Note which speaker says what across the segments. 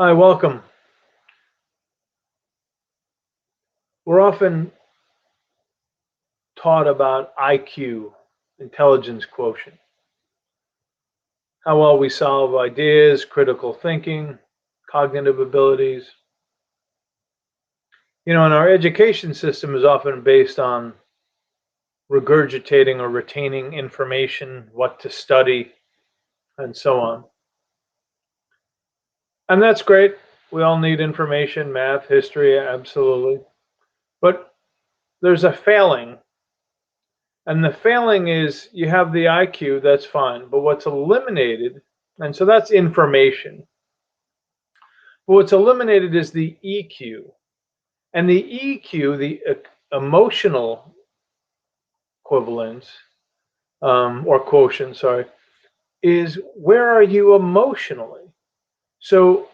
Speaker 1: Hi, welcome. We're often taught about IQ, intelligence quotient, how well we solve ideas, critical thinking, cognitive abilities. And our education system is often based on regurgitating or retaining information, what to study, and so on. And that's great. We all need information, math, history, absolutely. But there's a failing. And the failing is you have the IQ, that's fine. But what's eliminated, and so that's information. But what's eliminated is the EQ. And the EQ, the emotional equivalence, or quotient, sorry, is where are you emotionally? So,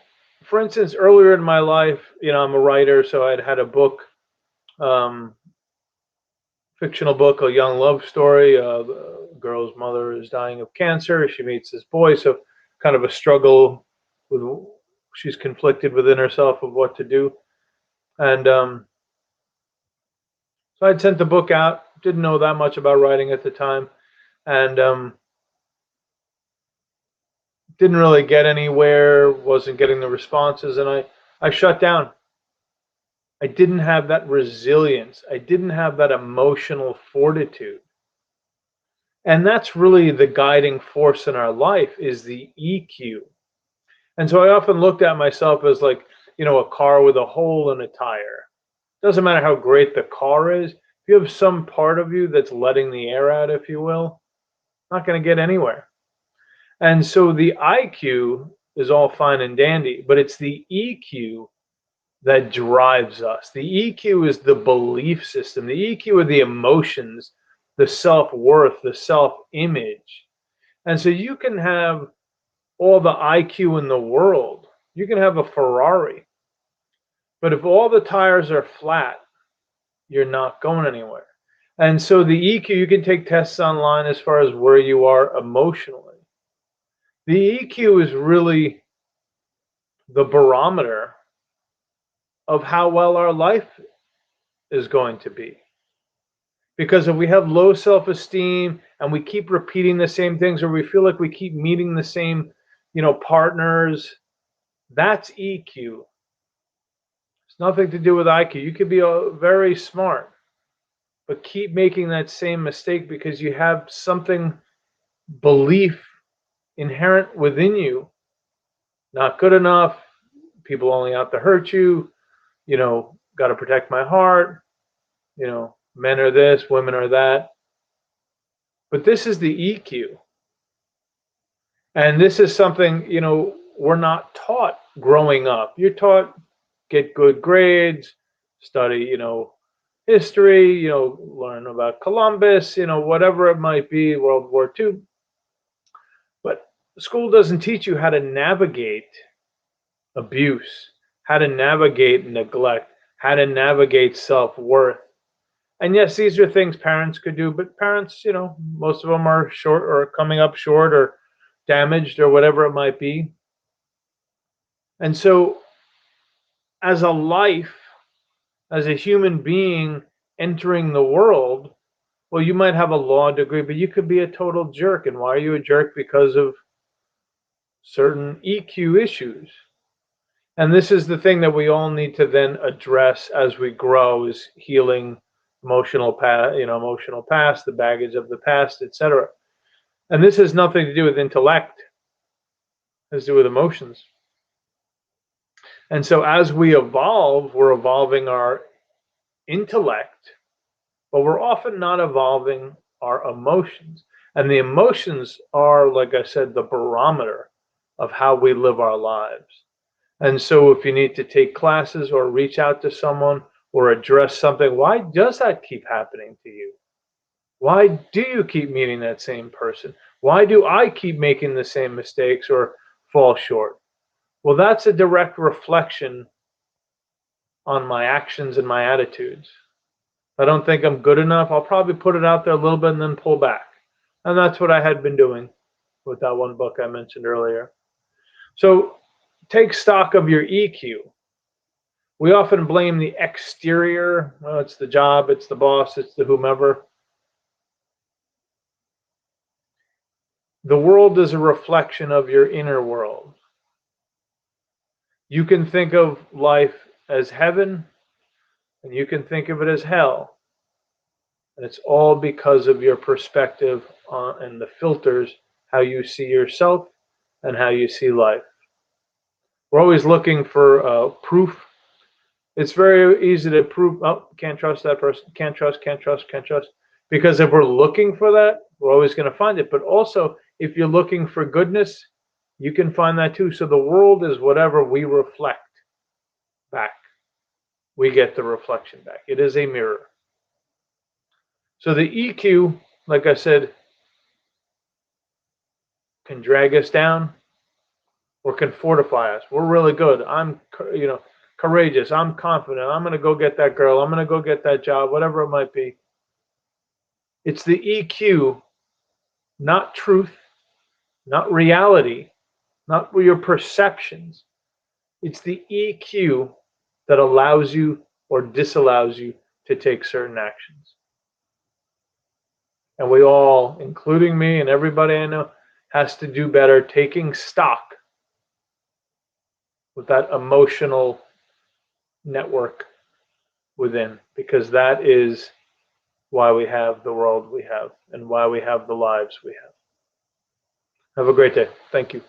Speaker 1: for instance, earlier in my life, I'm a writer, so I'd had a book, um, fictional book, a young love story. The girl's mother is dying of cancer. She meets this boy, so kind of a struggle with, she's conflicted within herself of what to do. And so I'd sent the book out, didn't know that much about writing at the time, and didn't really get anywhere, wasn't getting the responses, and I shut down. I didn't have that resilience. I didn't have that emotional fortitude. And that's really the guiding force in our life is the EQ. And so I often looked at myself as like, a car with a hole in a tire. Doesn't matter how great the car is. If you have some part of you that's letting the air out, if you will, not going to get anywhere. And so the IQ is all fine and dandy, but it's the EQ that drives us. The EQ is the belief system. The EQ are the emotions, the self-worth, the self-image. And so you can have all the IQ in the world. You can have a Ferrari, but if all the tires are flat, you're not going anywhere. And so the EQ, you can take tests online as far as where you are emotionally. The EQ is really the barometer of how well our life is going to be. Because if we have low self-esteem and we keep repeating the same things, or we feel like we keep meeting the same, partners, that's EQ. It's nothing to do with IQ. You could be very smart, but keep making that same mistake because you have something, belief inherent within you, not good enough, people only out to hurt you, got to protect my heart, men are this, women are that. But this is the EQ. And this is something, we're not taught growing up. You're taught get good grades, study, history, learn about Columbus, whatever it might be, World War II. But school doesn't teach you how to navigate abuse, how to navigate neglect, how to navigate self-worth. And yes, these are things parents could do, but parents, most of them are short or coming up short or damaged or whatever it might be. And so, as a life, as a human being entering the world, well, you might have a law degree, but you could be a total jerk. And why are you a jerk? Because of certain EQ issues. And this is the thing that we all need to then address as we grow is healing emotional past, the baggage of the past, etc. And this has nothing to do with intellect, it has to do with emotions. And so as we evolve, we're evolving our intellect, but we're often not evolving our emotions. And the emotions are, like I said, the barometer of how we live our lives. And so if you need to take classes or reach out to someone or address something, why does that keep happening to you? Why do you keep meeting that same person? Why do I keep making the same mistakes or fall short? Well, that's a direct reflection on my actions and my attitudes. If I don't think I'm good enough, I'll probably put it out there a little bit and then pull back. And that's what I had been doing with that one book I mentioned earlier. So take stock of your EQ. We often blame the exterior. Well, it's the job, it's the boss, it's the whomever. The world is a reflection of your inner world. You can think of life as heaven, and you can think of it as hell. And it's all because of your perspective and the filters, how you see yourself and how you see life. We're always looking for proof. It's very easy to prove, oh, can't trust that person, can't trust. Because if we're looking for that, we're always going to find it. But also, if you're looking for goodness, you can find that too. So the world is whatever we reflect back. We get the reflection back. It is a mirror. So the EQ, like I said, can drag us down or can fortify us. We're really good. I'm, courageous. I'm confident. I'm going to go get that girl. I'm going to go get that job, whatever it might be. It's the EQ, not truth, not reality, not your perceptions. It's the EQ that allows you or disallows you to take certain actions. And we all, including me and everybody I know, has to do better taking stock with that emotional network within, because that is why we have the world we have and why we have the lives we have. Have a great day. Thank you.